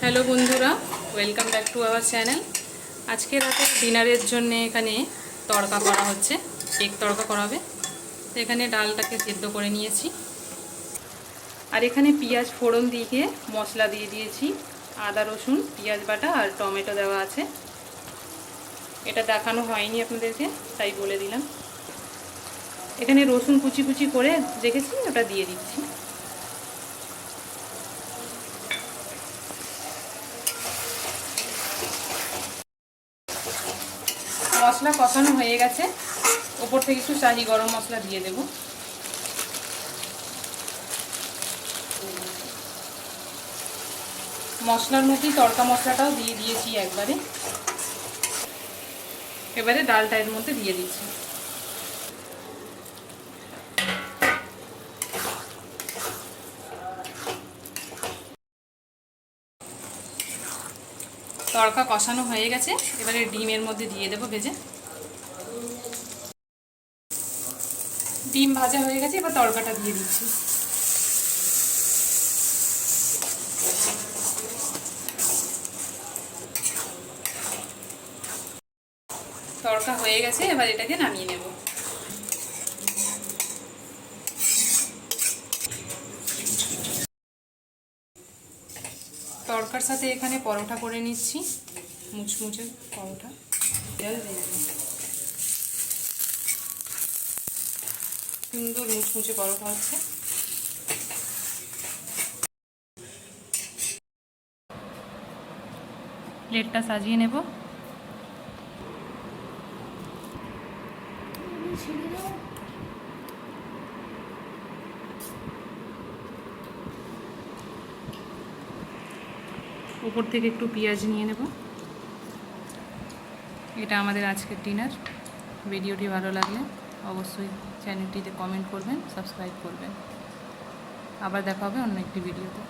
Hello বন্ধুরা, welcome back to our channel. আজকে রাতে ডিনারের জন্য এখানে তড়কা করা হচ্ছে, এগ তড়কা করা হবে। তো এখানে ডালটাকে সেদ্ধ করে নিয়েছি, আর এখানে পেঁয়াজ ফোড়ন দিয়ে মশলা দিয়ে দিয়েছি। আদা রসুন পেঁয়াজ বাটা আর টমেটো দেওয়া আছে। এটা দেখানো হয়নি আপনাদেরকে, তাই বলে দিলাম। এখানে রসুন কুচি কুচি করে রেখেছি, ওটা দিয়ে দিচ্ছি। মশলা কষানো হয়ে গেছে, ওপর থেকে একটু শাহি গরম মশলা দিয়ে দেব। মশলার মধ্যেই তড়কা মশলাটাও দিয়ে দিয়েছি একবারে। এবারে ডালটা এর মধ্যে দিয়ে দিচ্ছি। তড়কা কষানো হয়ে গেছে, এবারে ডিমের মধ্যে দিয়ে দেবো ভেজে। ডিম ভাজা হয়ে গেছে, এবার তড়কাটা দিয়ে দিচ্ছি। তড়কা হয়ে গেছে, এবার এটাকে নামিয়ে নেব। তড়কার সাথে এখানে পরোটা করে নিচ্ছি, মুচমুচে পরোটা। সুন্দর মুচমুচে পরোটা হচ্ছে। প্লেটটা সাজিয়ে নেব। উপর থেকে একটু পেঁয়াজ নিয়ে নেব। এটা আমাদের আজকের ডিনার। ভিডিওটি ভালো লাগলে অবশ্যই চ্যানেলটিতে কমেন্ট করবেন, সাবস্ক্রাইব করবেন। আবার দেখা হবে অন্য একটি ভিডিওতে।